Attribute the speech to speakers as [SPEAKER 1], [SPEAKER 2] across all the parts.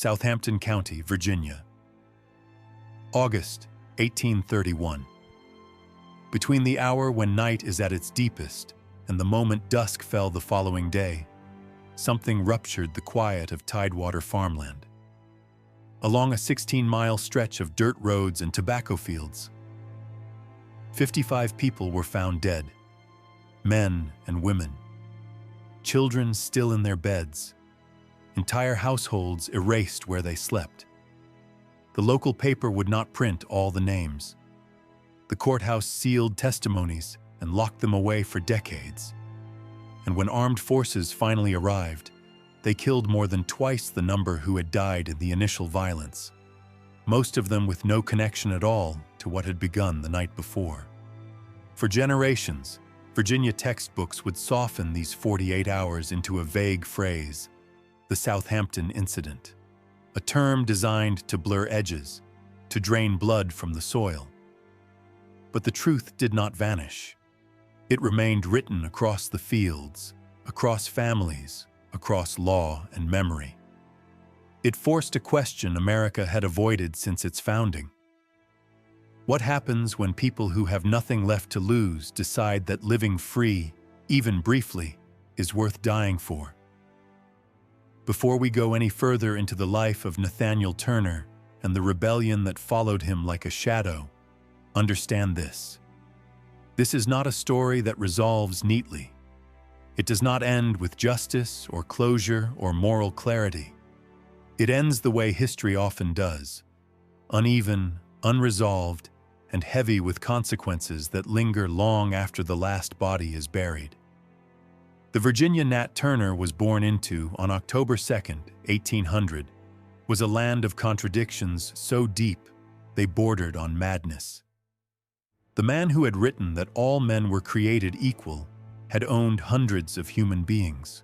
[SPEAKER 1] Southampton County, Virginia. August 1831. Between the hour when night is at its deepest and the moment dusk fell the following day, something ruptured the quiet of tidewater farmland. Along a 16-mile stretch of dirt roads and tobacco fields, 55 people were found dead, men and women, children still in their beds, entire households erased where they slept. The local paper would not print all the names. The courthouse sealed testimonies and locked them away for decades. And when armed forces finally arrived, they killed more than twice the number who had died in the initial violence, most of them with no connection at all to what had begun the night before. For generations, Virginia textbooks would soften these 48 hours into a vague phrase, the Southampton Incident, a term designed to blur edges, to drain blood from the soil. But the truth did not vanish. It remained written across the fields, across families, across law and memory. It forced a question America had avoided since its founding. What happens when people who have nothing left to lose decide that living free, even briefly, is worth dying for? Before we go any further into the life of Nat Turner and the rebellion that followed him like a shadow, understand this. This is not a story that resolves neatly. It does not end with justice or closure or moral clarity. It ends the way history often does, uneven, unresolved, and heavy with consequences that linger long after the last body is buried. The Virginia Nat Turner was born into on October 2nd, 1800, was a land of contradictions so deep they bordered on madness. The man who had written that all men were created equal had owned hundreds of human beings.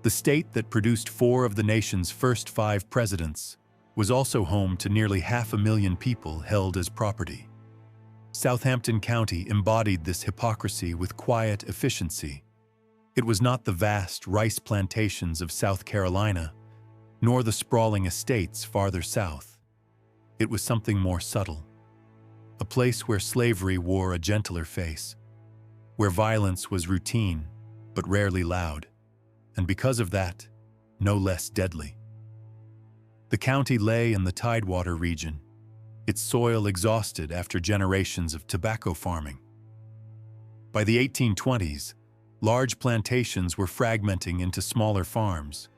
[SPEAKER 1] The state that produced 4 of the nation's first 5 presidents was also home to nearly 500,000 people held as property. Southampton County embodied this hypocrisy with quiet efficiency. It was not the vast rice plantations of South Carolina, nor the sprawling estates farther south. It was something more subtle, a place where slavery wore a gentler face, where violence was routine but rarely loud, and because of that, no less deadly. The county lay in the Tidewater region, its soil exhausted after generations of tobacco farming. By the 1820s, large plantations were fragmenting into smaller farms.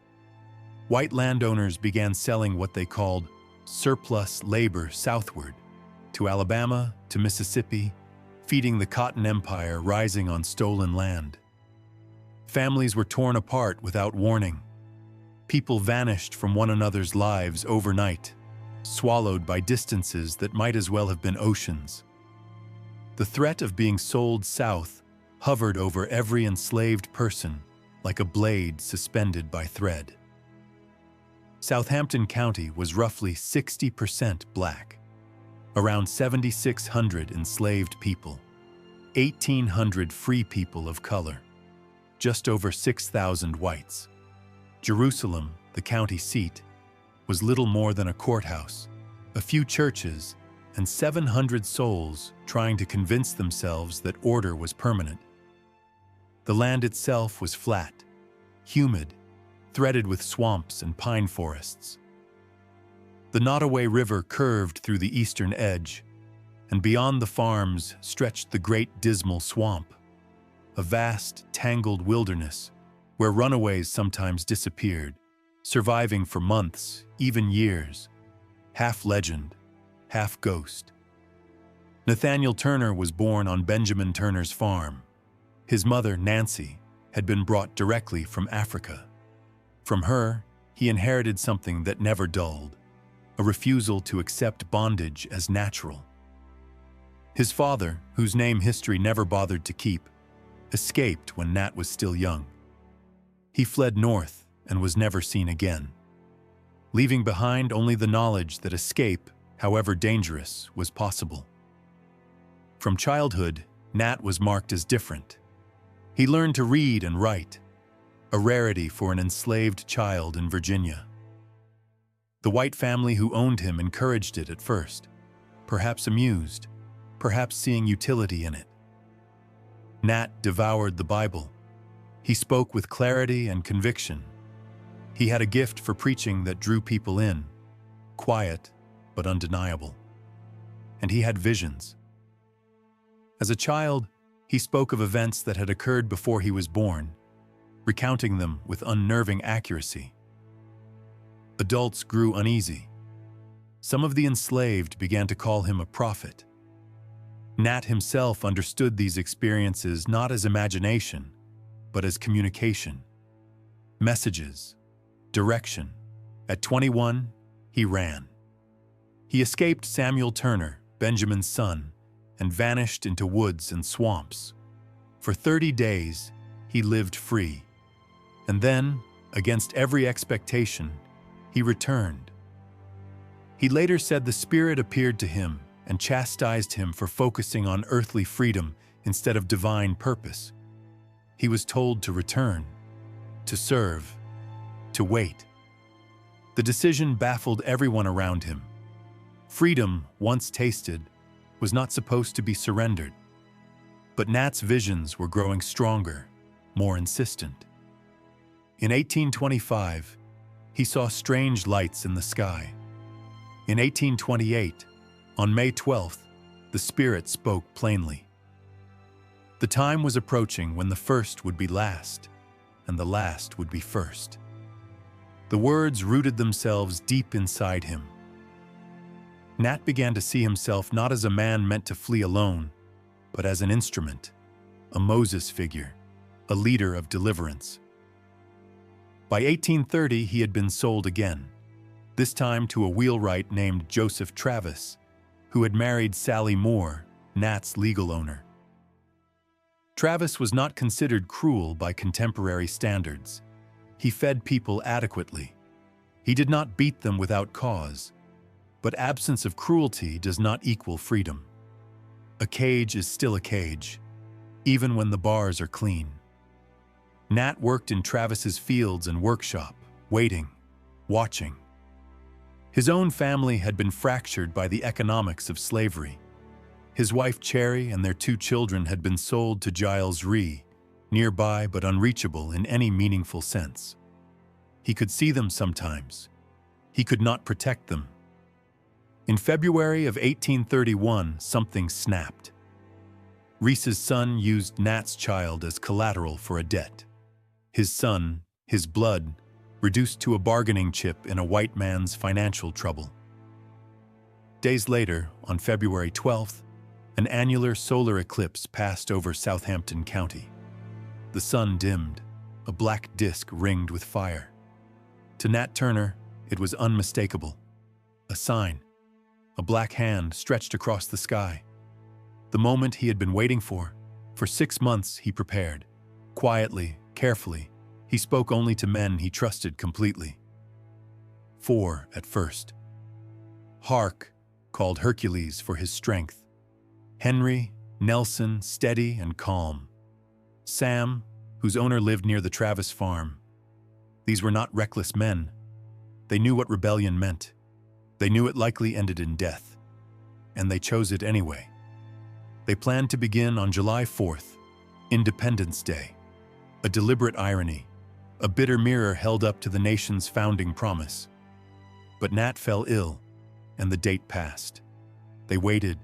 [SPEAKER 1] White landowners began selling what they called surplus labor southward, to Alabama, to Mississippi, feeding the cotton empire rising on stolen land. Families were torn apart without warning. People vanished from one another's lives overnight, swallowed by distances that might as well have been oceans. The threat of being sold south hovered over every enslaved person like a blade suspended by thread. Southampton County was roughly 60% black, around 7,600 enslaved people, 1,800 free people of color, just over 6,000 whites. Jerusalem, the county seat, was little more than a courthouse, a few churches, and 700 souls trying to convince themselves that order was permanent. The land itself was flat, humid, threaded with swamps and pine forests. The Nottoway River curved through the eastern edge, and beyond the farms stretched the Great Dismal Swamp, a vast, tangled wilderness where runaways sometimes disappeared, surviving for months, even years, half legend, half ghost. Nat Turner was born on Benjamin Turner's farm. His mother, Nancy, had been brought directly from Africa. From her, he inherited something that never dulled, a refusal to accept bondage as natural. His father, whose name history never bothered to keep, escaped when Nat was still young. He fled north and was never seen again, leaving behind only the knowledge that escape, however dangerous, was possible. From childhood, Nat was marked as different. He learned to read and write, a rarity for an enslaved child in Virginia. The white family who owned him encouraged it at first, perhaps amused, perhaps seeing utility in it. Nat devoured the Bible. He spoke with clarity and conviction. He had a gift for preaching that drew people in, quiet but undeniable. And he had visions. As a child, he spoke of events that had occurred before he was born, recounting them with unnerving accuracy. Adults grew uneasy. Some of the enslaved began to call him a prophet. Nat himself understood these experiences not as imagination, but as communication, messages, direction. At 21, he ran. He escaped Samuel Turner, Benjamin's son, and vanished into woods and swamps. For 30 days, he lived free. And then, against every expectation, he returned. He later said the Spirit appeared to him and chastised him for focusing on earthly freedom instead of divine purpose. He was told to return, to serve, to wait. The decision baffled everyone around him. Freedom, once tasted, was not supposed to be surrendered. But Nat's visions were growing stronger, more insistent. In 1825, he saw strange lights in the sky. In 1828, on May 12th, the Spirit spoke plainly. The time was approaching when the first would be last, and the last would be first. The words rooted themselves deep inside him. Nat began to see himself not as a man meant to flee alone, but as an instrument, a Moses figure, a leader of deliverance. By 1830, he had been sold again, this time to a wheelwright named Joseph Travis, who had married Sally Moore, Nat's legal owner. Travis was not considered cruel by contemporary standards. He fed people adequately. He did not beat them without cause. But absence of cruelty does not equal freedom. A cage is still a cage, even when the bars are clean. Nat worked in Travis's fields and workshop, waiting, watching. His own family had been fractured by the economics of slavery. His wife Cherry and their 2 children had been sold to Giles Ree, nearby but unreachable in any meaningful sense. He could see them sometimes. He could not protect them. In February of 1831, something snapped. Reese's son used Nat's child as collateral for a debt. His son, his blood, reduced to a bargaining chip in a white man's financial trouble. Days later, on February 12th, an annular solar eclipse passed over Southampton County. The sun dimmed, a black disk ringed with fire. To Nat Turner, it was unmistakable. A sign. A black hand stretched across the sky. The moment he had been waiting for. For 6 months he prepared. Quietly, carefully, he spoke only to men he trusted completely. 4 at first. Hark called Hercules for his strength. Henry, Nelson, steady and calm. Sam, whose owner lived near the Travis farm. These were not reckless men. They knew what rebellion meant. They knew it likely ended in death, and they chose it anyway. They planned to begin on July 4th, Independence Day, a deliberate irony, a bitter mirror held up to the nation's founding promise. But Nat fell ill, and the date passed. They waited,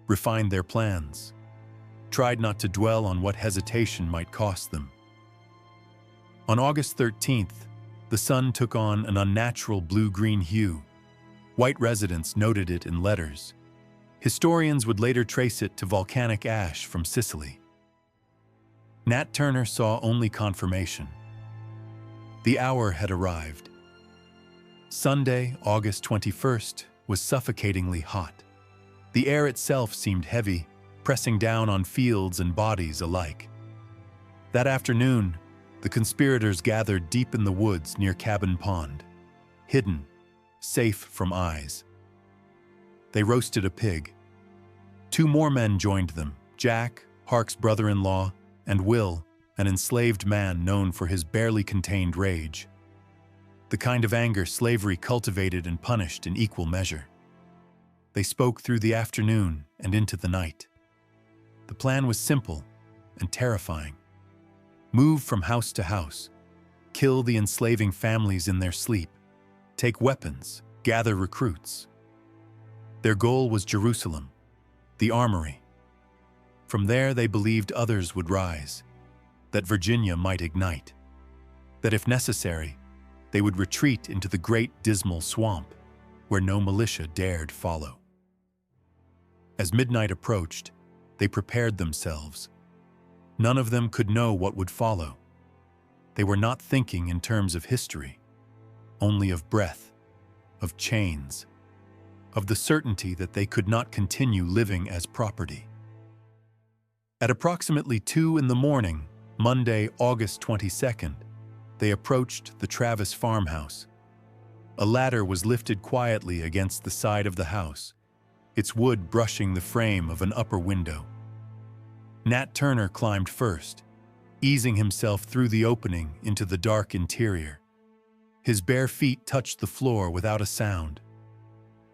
[SPEAKER 1] refined their plans, tried not to dwell on what hesitation might cost them. On August 13th, the sun took on an unnatural blue-green hue. White residents noted it in letters. Historians would later trace it to volcanic ash from Sicily. Nat Turner saw only confirmation. The hour had arrived. Sunday, August 21st, was suffocatingly hot. The air itself seemed heavy, pressing down on fields and bodies alike. That afternoon, the conspirators gathered deep in the woods near Cabin Pond, hidden, safe from eyes. They roasted a pig. 2 more men joined them, Jack, Hark's brother-in-law, and Will, an enslaved man known for his barely contained rage. the kind of anger slavery cultivated and punished in equal measure. They spoke through the afternoon and into the night. The plan was simple and terrifying. Move from house to house, kill the enslaving families in their sleep, take weapons, gather recruits. Their goal was Jerusalem, the armory. From there they believed others would rise, that Virginia might ignite, that if necessary, they would retreat into the great dismal swamp where no militia dared follow. As midnight approached, they prepared themselves. None of them could know what would follow. They were not thinking in terms of history, only of breath, of chains, of the certainty that they could not continue living as property. At approximately 2 a.m, Monday, August 22nd, they approached the Travis farmhouse. A ladder was lifted quietly against the side of the house, its wood brushing the frame of an upper window. Nat Turner climbed first, easing himself through the opening into the dark interior. His bare feet touched the floor without a sound.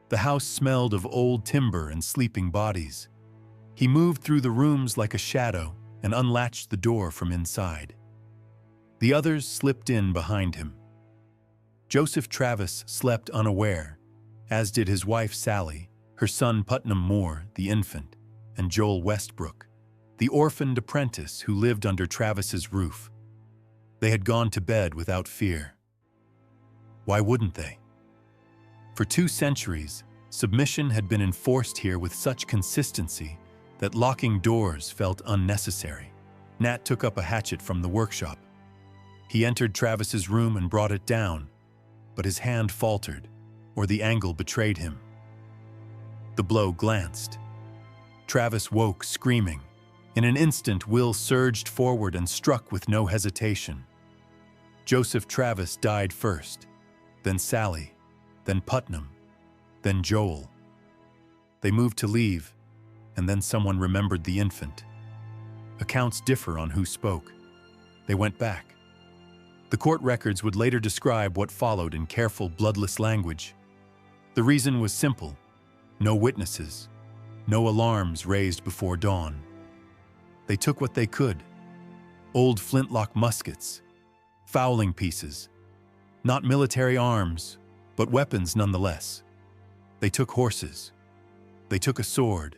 [SPEAKER 1] The house smelled of old timber and sleeping bodies. He moved through the rooms like a shadow and unlatched the door from inside. The others slipped in behind him. Joseph Travis slept unaware, as did his wife Sally, her son Putnam Moore, the infant, and Joel Westbrook, the orphaned apprentice who lived under Travis's roof. They had gone to bed without fear. Why wouldn't they? For 2 centuries, submission had been enforced here with such consistency that locking doors felt unnecessary. Nat took up a hatchet from the workshop. He entered Travis's room and brought it down, but his hand faltered, or the angle betrayed him. The blow glanced. Travis woke, screaming. In an instant, Will surged forward and struck with no hesitation. Joseph Travis died first, then Sally, then Putnam, then Joel. They moved to leave, and then someone remembered the infant. Accounts differ on who spoke. They went back. The court records would later describe what followed in careful, bloodless language. The reason was simple: no witnesses, no alarms raised before dawn. They took what they could: old flintlock muskets, fowling pieces, not military arms, but weapons nonetheless. They took horses. They took a sword,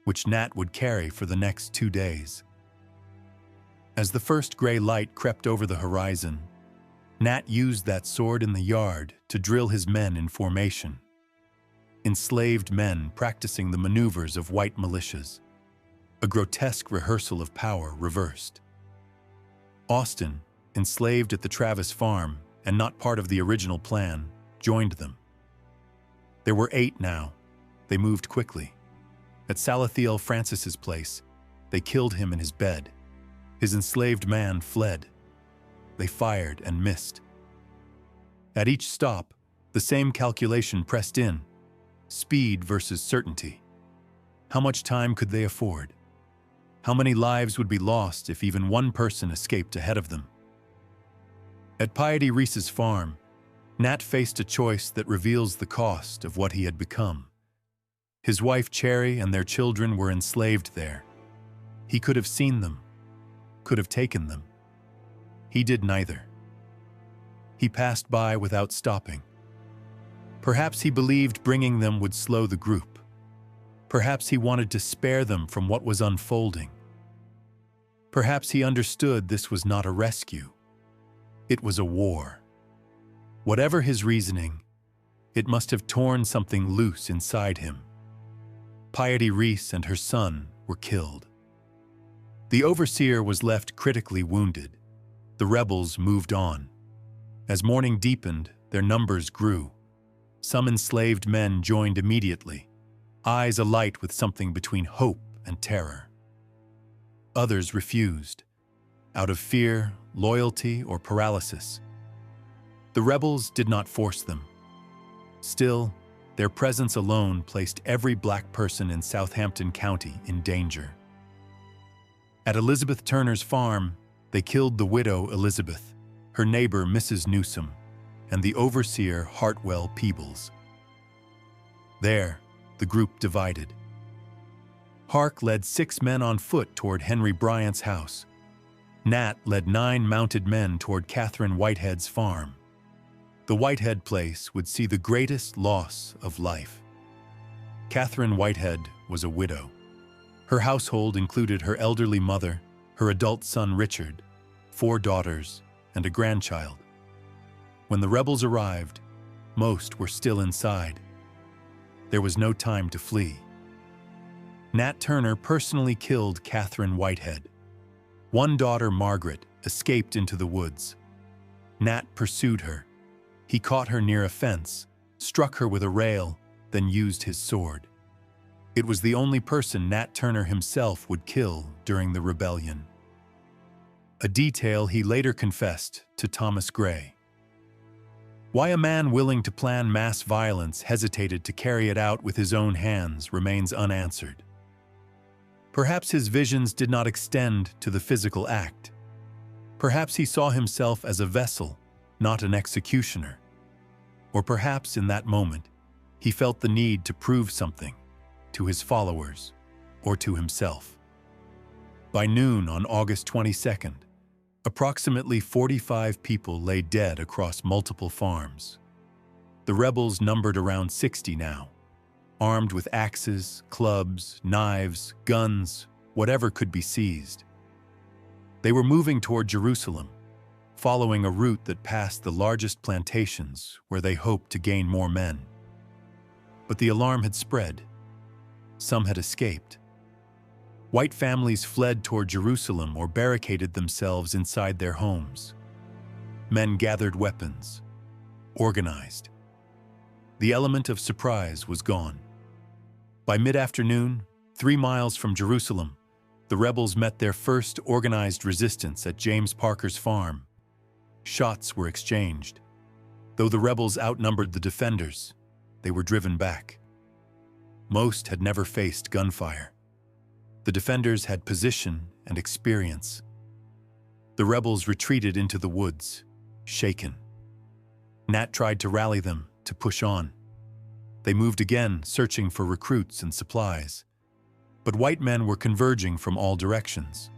[SPEAKER 1] which Nat would carry for the next 2 days. As the first gray light crept over the horizon, Nat used that sword in the yard to drill his men in formation. Enslaved men practicing the maneuvers of white militias. A grotesque rehearsal of power reversed. Austin, enslaved at the Travis farm and not part of the original plan, joined them. There were 8 now. They moved quickly. At Salathiel Francis's place, they killed him in his bed. His enslaved man fled. They fired and missed. At each stop, the same calculation pressed in: speed versus certainty. How much time could they afford? How many lives would be lost if even one person escaped ahead of them? At Piety Reese's farm, Nat faced a choice that reveals the cost of what he had become. His wife Cherry and their children were enslaved there. He could have seen them, could have taken them. He did neither. He passed by without stopping. Perhaps he believed bringing them would slow the group. Perhaps he wanted to spare them from what was unfolding. Perhaps he understood this was not a rescue. It was a war. Whatever his reasoning, it must have torn something loose inside him. Piety Reese and her son were killed. The overseer was left critically wounded. The rebels moved on. As morning deepened, their numbers grew. Some enslaved men joined immediately, eyes alight with something between hope and terror. Others refused, out of fear, loyalty, or paralysis. The rebels did not force them. Still, their presence alone placed every black person in Southampton County in danger. At Elizabeth Turner's farm, they killed the widow Elizabeth, her neighbor Mrs. Newsom, and the overseer Hartwell Peebles. There, the group divided. Hark led 6 men on foot toward Henry Bryant's house. Nat led 9 mounted men toward Catherine Whitehead's farm. The Whitehead place would see the greatest loss of life. Catherine Whitehead was a widow. Her household included her elderly mother, her adult son Richard, 4 daughters, and a grandchild. When the rebels arrived, most were still inside. There was no time to flee. Nat Turner personally killed Catherine Whitehead. One daughter, Margaret, escaped into the woods. Nat pursued her. He caught her near a fence, struck her with a rail, then used his sword. It was the only person Nat Turner himself would kill during the rebellion. A detail he later confessed to Thomas Gray. Why a man willing to plan mass violence hesitated to carry it out with his own hands remains unanswered. Perhaps his visions did not extend to the physical act. Perhaps he saw himself as a vessel, not an executioner. Or perhaps in that moment, he felt the need to prove something to his followers or to himself. By noon on August 22nd, approximately 45 people lay dead across multiple farms. The rebels numbered around 60 now, armed with axes, clubs, knives, guns, whatever could be seized. They were moving toward Jerusalem, following a route that passed the largest plantations where they hoped to gain more men. But the alarm had spread. Some had escaped. White families fled toward Jerusalem or barricaded themselves inside their homes. Men gathered weapons, organized. The element of surprise was gone. By mid-afternoon, 3 miles from Jerusalem, the rebels met their first organized resistance at James Parker's farm. Shots were exchanged. Though the rebels outnumbered the defenders, they were driven back. Most had never faced gunfire. The defenders had position and experience. The rebels retreated into the woods, shaken. Nat tried to rally them to push on. They moved again, searching for recruits and supplies. But white men were converging from all directions.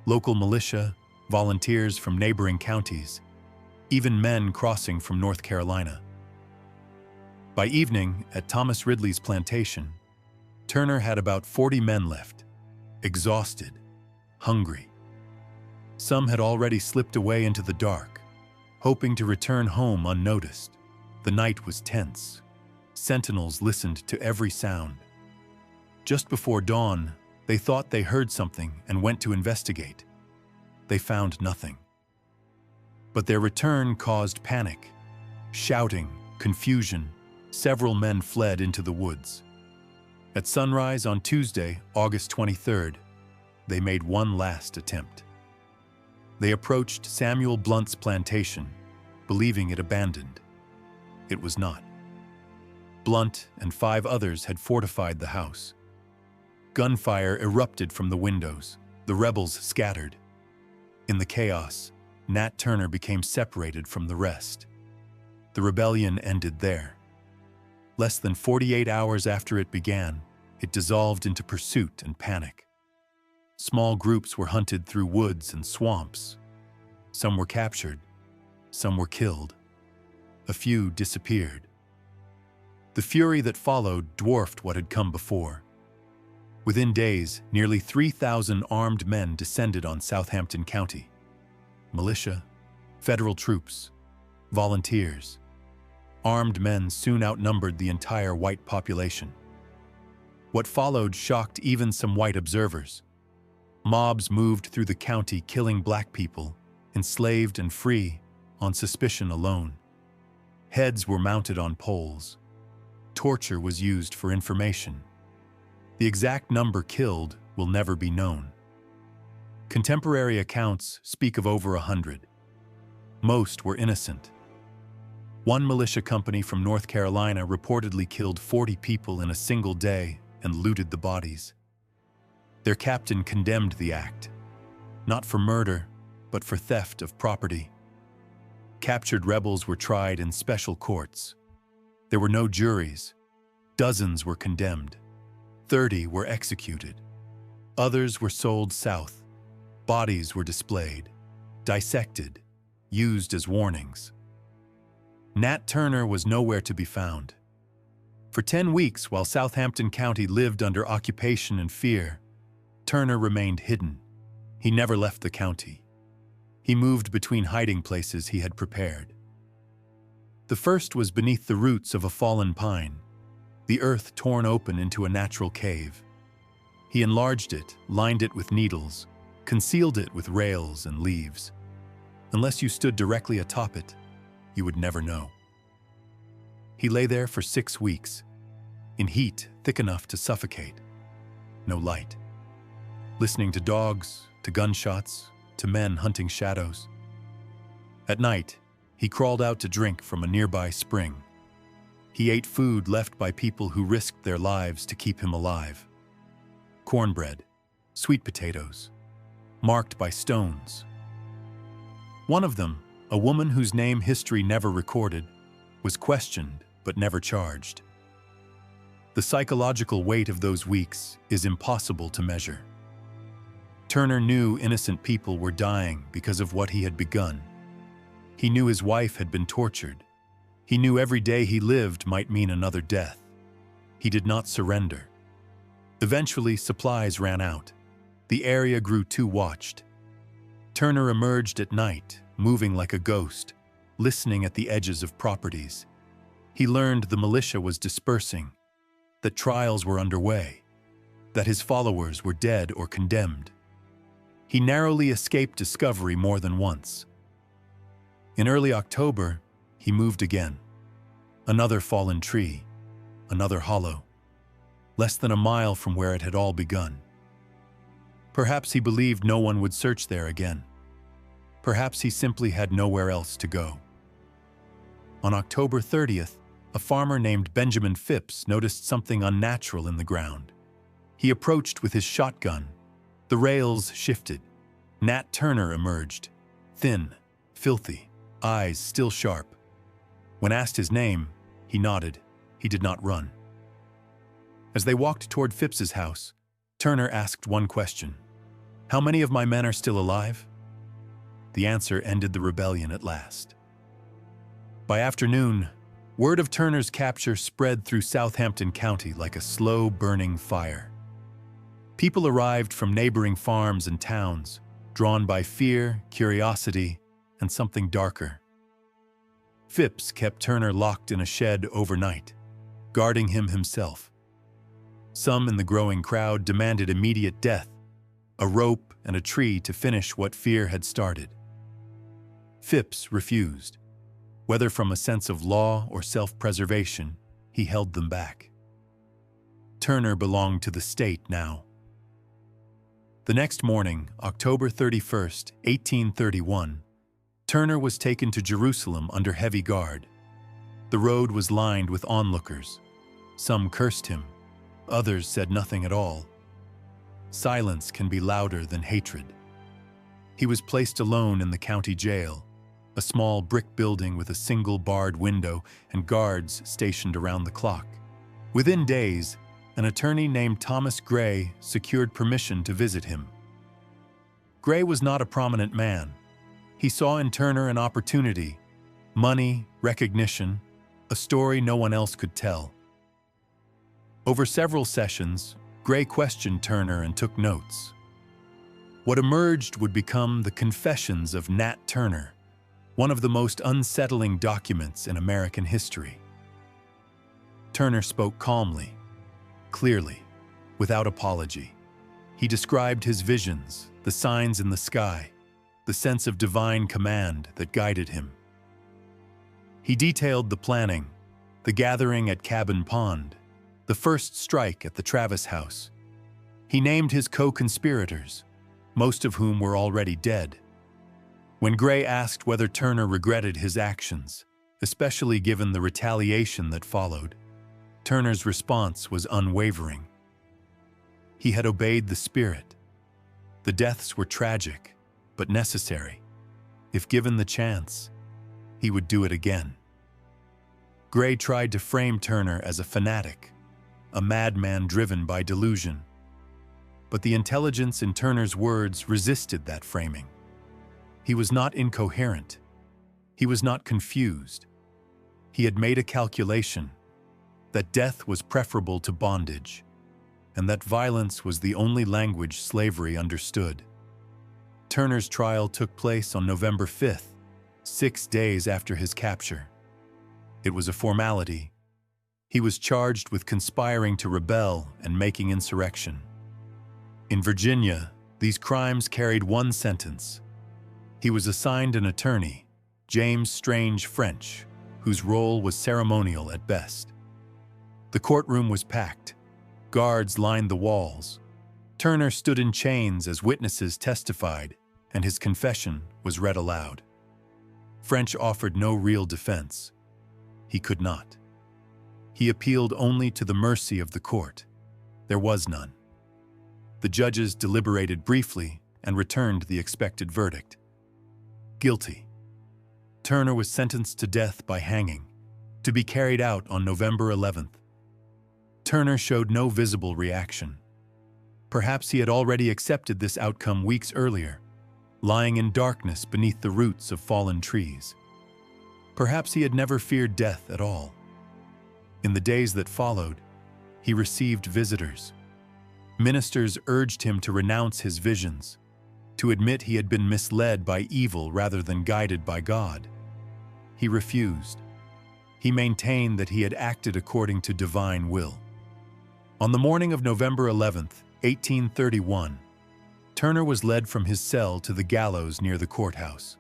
[SPEAKER 1] Local militia, volunteers from neighboring counties, even men crossing from North Carolina. By evening, at Thomas Ridley's plantation, Turner had about 40 men left, exhausted, hungry. Some had already slipped away into the dark, hoping to return home unnoticed. The night was tense. Sentinels listened to every sound. Just before dawn, they thought they heard something and went to investigate. They found nothing. But their return caused panic. Shouting, confusion, several men fled into the woods. At sunrise on Tuesday, August 23rd, they made one last attempt. They approached Samuel Blunt's plantation, believing it abandoned. It was not. Blunt and 5 others had fortified the house. Gunfire erupted from the windows. The rebels scattered. In the chaos, Nat Turner became separated from the rest. The rebellion ended there. Less than 48 hours after it began, it dissolved into pursuit and panic. Small groups were hunted through woods and swamps. Some were captured, some were killed. A few disappeared. The fury that followed dwarfed what had come before. Within days, nearly 3,000 armed men descended on Southampton County. Militia, federal troops, volunteers. Armed men soon outnumbered the entire white population. What followed shocked even some white observers. Mobs moved through the county, killing black people, enslaved and free, on suspicion alone. Heads were mounted on poles. Torture was used for information. The exact number killed will never be known. Contemporary accounts speak of over 100. Most were innocent. One militia company from North Carolina reportedly killed 40 people in a single day and looted the bodies. Their captain condemned the act, not for murder, but for theft of property. captured rebels were tried in special courts. There were no juries. Dozens were condemned. 30 were executed. Others were sold south. Bodies were displayed, dissected, used as warnings. Nat Turner was nowhere to be found. For 10 weeks, while Southampton County lived under occupation and fear, Turner remained hidden. He never left the county. He moved between hiding places he had prepared. The first was beneath the roots of a fallen pine, the earth torn open into a natural cave. He enlarged it, lined it with needles, concealed it with rails and leaves. Unless you stood directly atop it, you would never know. He lay there for 6 weeks, in heat thick enough to suffocate. No light. Listening to dogs, to gunshots, to men hunting shadows. At night, he crawled out to drink from a nearby spring. He ate food left by people who risked their lives to keep him alive. Cornbread, sweet potatoes, marked by stones. One of them, a woman whose name history never recorded, was questioned but never charged. The psychological weight of those weeks is impossible to measure. Turner knew innocent people were dying because of what he had begun. He knew his wife had been tortured. He knew every day he lived might mean another death. He did not surrender. Eventually, supplies ran out. The area grew too watched. Turner emerged at night, moving like a ghost, listening at the edges of properties. He learned the militia was dispersing, that trials were underway, that his followers were dead or condemned. He narrowly escaped discovery more than once. In early October, he moved again. Another fallen tree, another hollow, less than a mile from where it had all begun. Perhaps he believed no one would search there again. Perhaps he simply had nowhere else to go. On October 30th, a farmer named Benjamin Phipps noticed something unnatural in the ground. He approached with his shotgun. The rails shifted. Nat Turner emerged, thin, filthy, eyes still sharp. When asked his name, he nodded. He did not run. As they walked toward Phipps's house, Turner asked one question: "How many of my men are still alive?" The answer ended the rebellion at last. By afternoon, word of Turner's capture spread through Southampton County like a slow-burning fire. People arrived from neighboring farms and towns, drawn by fear, curiosity, and something darker. Phipps kept Turner locked in a shed overnight, guarding him himself. Some in the growing crowd demanded immediate death, a rope and a tree to finish what fear had started. Phipps refused. Whether from a sense of law or self-preservation, he held them back. Turner belonged to the state now. The next morning, October 31st, 1831, Turner was taken to Jerusalem under heavy guard. The road was lined with onlookers. Some cursed him. Others said nothing at all. Silence can be louder than hatred. He was placed alone in the county jail, a small brick building with a single barred window and guards stationed around the clock. Within days, an attorney named Thomas Gray secured permission to visit him. Gray was not a prominent man. He saw in Turner an opportunity, money, recognition, a story no one else could tell. Over several sessions, Gray questioned Turner and took notes. What emerged would become the Confessions of Nat Turner, one of the most unsettling documents in American history. Turner spoke calmly, clearly, without apology. He described his visions, the signs in the sky, the sense of divine command that guided him. He detailed the planning, the gathering at Cabin Pond, the first strike at the Travis house. He named his co-conspirators, most of whom were already dead. When Gray asked whether Turner regretted his actions, especially given the retaliation that followed, Turner's response was unwavering. He had obeyed the spirit. The deaths were tragic, but necessary. If given the chance, he would do it again. Gray tried to frame Turner as a fanatic, a madman driven by delusion. But the intelligence in Turner's words resisted that framing. He was not incoherent. He was not confused. He had made a calculation that death was preferable to bondage, and that violence was the only language slavery understood. Turner's trial took place on November 5th, 6 days after his capture. It was a formality. He was charged with conspiring to rebel and making insurrection. In Virginia, these crimes carried one sentence. He was assigned an attorney, James Strange French, whose role was ceremonial at best. The courtroom was packed. Guards lined the walls. Turner stood in chains as witnesses testified, and his confession was read aloud. French offered no real defense. He could not. He appealed only to the mercy of the court. There was none. The judges deliberated briefly and returned the expected verdict. Guilty. Turner was sentenced to death by hanging, to be carried out on November 11th. Turner showed no visible reaction. Perhaps he had already accepted this outcome weeks earlier, lying in darkness beneath the roots of fallen trees. Perhaps he had never feared death at all. In the days that followed, he received visitors. Ministers urged him to renounce his visions, to admit he had been misled by evil rather than guided by God. He refused. He maintained that he had acted according to divine will. On the morning of November 11th, 1831, Turner was led from his cell to the gallows near the courthouse.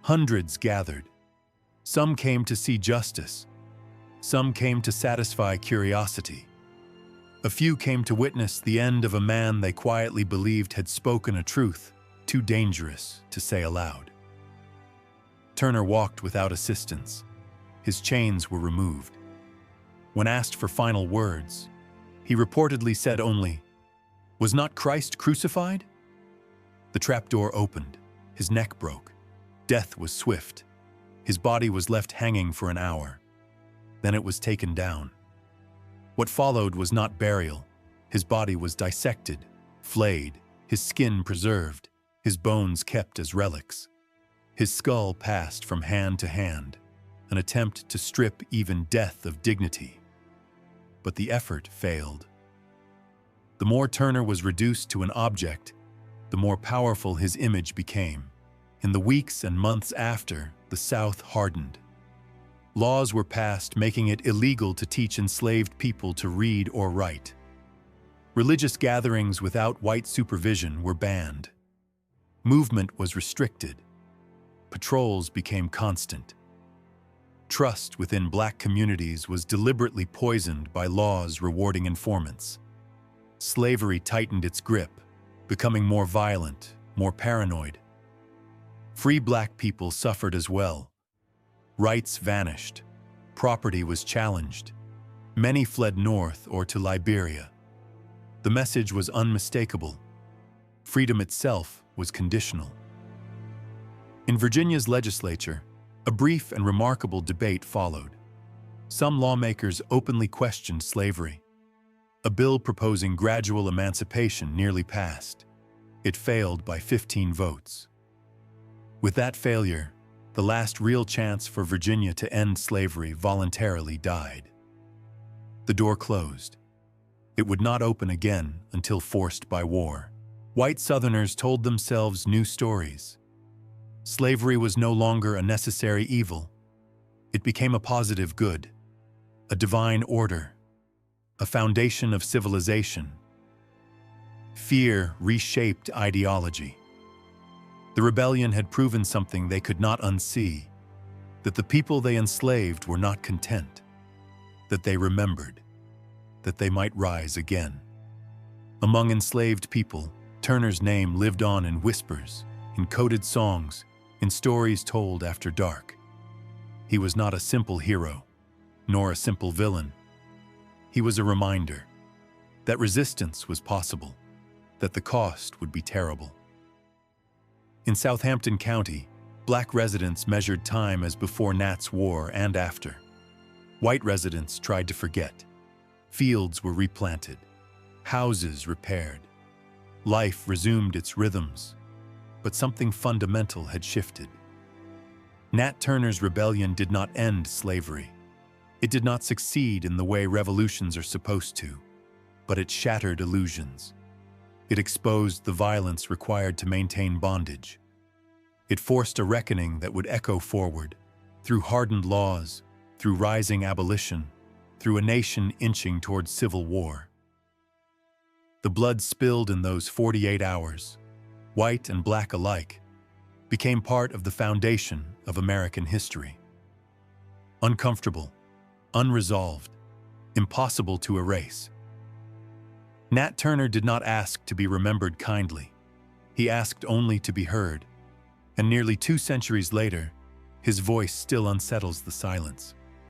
[SPEAKER 1] Hundreds gathered. Some came to see justice. Some came to satisfy curiosity. A few came to witness the end of a man they quietly believed had spoken a truth too dangerous to say aloud. Turner walked without assistance. His chains were removed. When asked for final words, he reportedly said only, "Was not Christ crucified?" The trapdoor opened. His neck broke. Death was swift. His body was left hanging for an hour. Then it was taken down. What followed was not burial. His body was dissected, flayed, his skin preserved, his bones kept as relics. His skull passed from hand to hand, an attempt to strip even death of dignity. But the effort failed. The more Turner was reduced to an object, the more powerful his image became. In the weeks and months after, the South hardened. Laws were passed making it illegal to teach enslaved people to read or write. Religious gatherings without white supervision were banned. Movement was restricted. Patrols became constant. Trust within black communities was deliberately poisoned by laws rewarding informants. Slavery tightened its grip, becoming more violent, more paranoid. Free black people suffered as well. Rights vanished. Property was challenged. Many fled north or to Liberia. The message was unmistakable. Freedom itself was conditional. In Virginia's legislature, a brief and remarkable debate followed. Some lawmakers openly questioned slavery. A bill proposing gradual emancipation nearly passed. It failed by 15 votes. With that failure, the last real chance for Virginia to end slavery voluntarily died. The door closed. It would not open again until forced by war. White Southerners told themselves new stories. Slavery was no longer a necessary evil. It became a positive good, a divine order, a foundation of civilization. Fear reshaped ideology. The rebellion had proven something they could not unsee, that the people they enslaved were not content, that they remembered, that they might rise again. Among enslaved people, Turner's name lived on in whispers, in coded songs, in stories told after dark. He was not a simple hero, nor a simple villain. He was a reminder that resistance was possible, that the cost would be terrible. In Southampton County, Black residents measured time as before Nat's war and after. White residents tried to forget. Fields were replanted. Houses repaired. Life resumed its rhythms. But something fundamental had shifted. Nat Turner's rebellion did not end slavery. It did not succeed in the way revolutions are supposed to, but it shattered illusions. It exposed the violence required to maintain bondage. It forced a reckoning that would echo forward, through hardened laws, through rising abolition, through a nation inching towards civil war. The blood spilled in those 48 hours, white and black alike, became part of the foundation of American history. Uncomfortable, unresolved, impossible to erase. Nat Turner did not ask to be remembered kindly. He asked only to be heard, and nearly 2 centuries later, his voice still unsettles the silence.